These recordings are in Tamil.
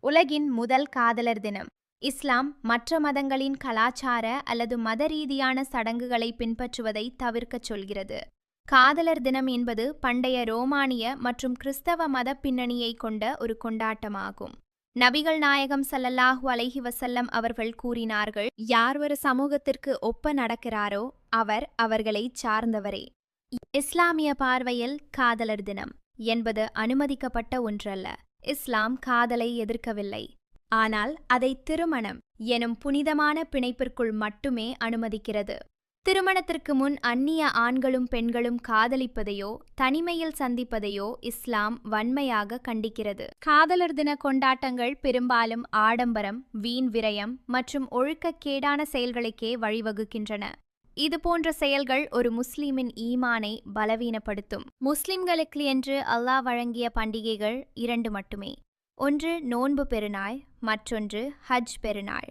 உலகின் முதல் காதலர் தினம். இஸ்லாம் மற்ற மதங்களின் கலாச்சார அல்லது மத ரீதியான சடங்குகளை பின்பற்றுவதை தவிர்க்கச் சொல்கிறது. காதலர் தினம் என்பது பண்டைய ரோமானிய மற்றும் கிறிஸ்தவ மத பின்னணியை கொண்ட ஒரு கொண்டாட்டமாகும். நபிகள் நாயகம் ஸல்லல்லாஹு அலைஹி வஸல்லம் அவர்கள் கூறினார்கள், யார் ஒரு சமூகத்திற்கு ஒப்ப நடக்கிறாரோ அவர் அவர்களை சார்ந்தவரே. இஸ்லாமிய பார்வையில் காதலர் தினம் என்பது அனுமதிக்கப்பட்ட ஒன்றல்ல. இஸ்லாம் காதலை எதிர்க்கவில்லை, ஆனால் அதை திருமணம் எனும் புனிதமான பிணைப்பிற்குள் மட்டுமே அனுமதிக்கிறது. திருமணத்திற்கு முன் அந்நிய ஆண்களும் பெண்களும் காதலிப்பதையோ தனிமையில் சந்திப்பதையோ இஸ்லாம் வன்மையாக கண்டிக்கிறது. காதலர் தின கொண்டாட்டங்கள் பெரும்பாலும் ஆடம்பரம், வீண் விரயம் மற்றும் ஒழுக்கக்கேடான செயல்களுக்கே வழிவகுக்கின்றன. இதுபோன்ற செயல்கள் ஒரு முஸ்லிமின் ஈமானை பலவீனப்படுத்தும். முஸ்லிம்களுக்கு என்று அல்லாஹ் வழங்கிய பண்டிகைகள் 2 மட்டுமே. ஒன்று நோன்பு பெருநாள், மற்றொன்று ஹஜ் பெருநாள்.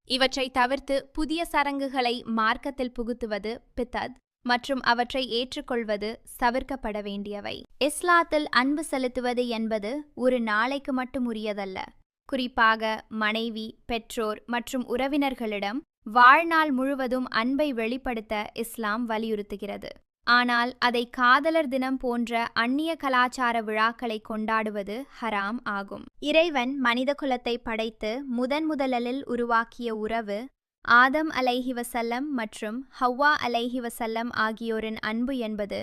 இவற்றை தவிர்த்து புதிய சடங்குகளை மார்க்கத்தில் புகுத்துவது பித்அத் மற்றும் அவற்றை ஏற்றுக்கொள்வது தவிர்க்கப்பட வேண்டியவை. இஸ்லாத்தில் அன்பு செலுத்துவது என்பது ஒரு நாளைக்கு மட்டும் உரியதல்ல. குறிப்பாக மனைவி, பெற்றோர் மற்றும் உறவினர்களிடம் வாழ்நாள் முழுவதும் அன்பை வெளிப்படுத்த இஸ்லாம் வலியுறுத்துகிறது. ஆனால் அதை காதலர் தினம் போன்ற அந்நிய கலாச்சார விழாக்களை கொண்டாடுவது ஹராம் ஆகும். இறைவன் மனித குலத்தை படைத்து முதலில் உருவாக்கிய உறவு ஆதம் அலைஹி வஸல்லம் மற்றும் ஹவ்வா அலைஹி வஸல்லம் ஆகியோரின் அன்பு என்பது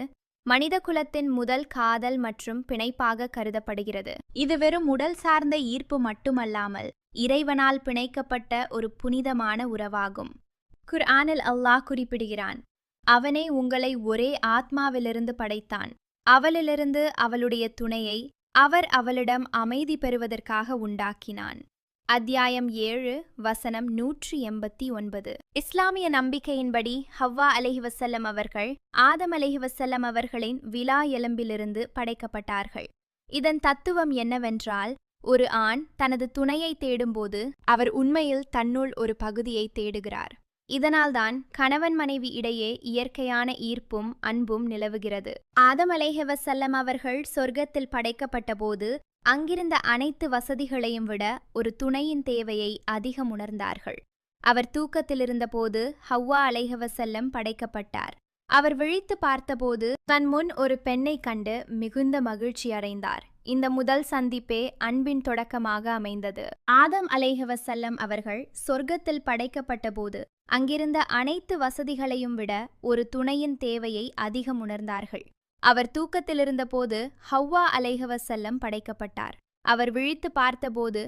மனித குலத்தின் முதல் காதல் மற்றும் பிணைப்பாக கருதப்படுகிறது. இது வெறும் உடல் சார்ந்த ஈர்ப்பு மட்டுமல்லாமல் இறைவனால் பிணைக்கப்பட்ட ஒரு புனிதமான உறவாகும். குர்ஆனில் அல்லாஹ் குறிப்பிடுகிறான், அவனே உங்களை ஒரே ஆத்மாவிலிருந்து படைத்தான், அவளிலிருந்து அவளுடைய துணையை அவர் அவளிடம் அமைதி பெறுவதற்காக உண்டாக்கினான். அத்தியாயம் 7 வசனம் 189. இஸ்லாமிய நம்பிக்கையின்படி ஹவ்வா அலைஹி வஸல்லம் அவர்கள் ஆதம் அலைஹி வஸல்லம் அவர்களின் விலா எலும்பிலிருந்து படைக்கப்பட்டார்கள். இதன் தத்துவம் என்னவென்றால், ஒரு ஆண் தனது துணையை தேடும்போது அவர் உண்மையில் தன்னுள் ஒரு பகுதியை தேடுகிறார். இதனால்தான் கணவன் மனைவி இடையே இயற்கையான ஈர்ப்பும் அன்பும் நிலவுகிறது. ஆதம் அலைஹி வஸல்லம் அவர்கள் சொர்க்கத்தில் படைக்கப்பட்ட போது அங்கிருந்த அனைத்து வசதிகளையும் விட ஒரு துணையின் தேவையை அதிகம் உணர்ந்தார்கள். அவர் தூக்கத்தில் இருந்தபோது ஹவ்வா அலைஹி வஸல்லம் படைக்கப்பட்டார். அவர் விழித்து பார்த்தபோது தன் முன் ஒரு பெண்ணை கண்டு மிகுந்த மகிழ்ச்சி அடைந்தார். இந்த முதல் சந்திப்பே அன்பின் தொடக்கமாக அமைந்தது. ஆதம் அலைஹி வஸல்லம் அவர்கள் சொர்க்கத்தில் படைக்கப்பட்ட போது அங்கிருந்த அனைத்து வசதிகளையும் விட ஒரு துணையின் தேவையை அதிகம் உணர்ந்தார்கள். அவர் தூக்கத்தில் இருந்தபோது ஹவ்வா அலைஹி வஸல்லம் படைக்கப்பட்டார். அவர் விழித்து பார்த்தபோது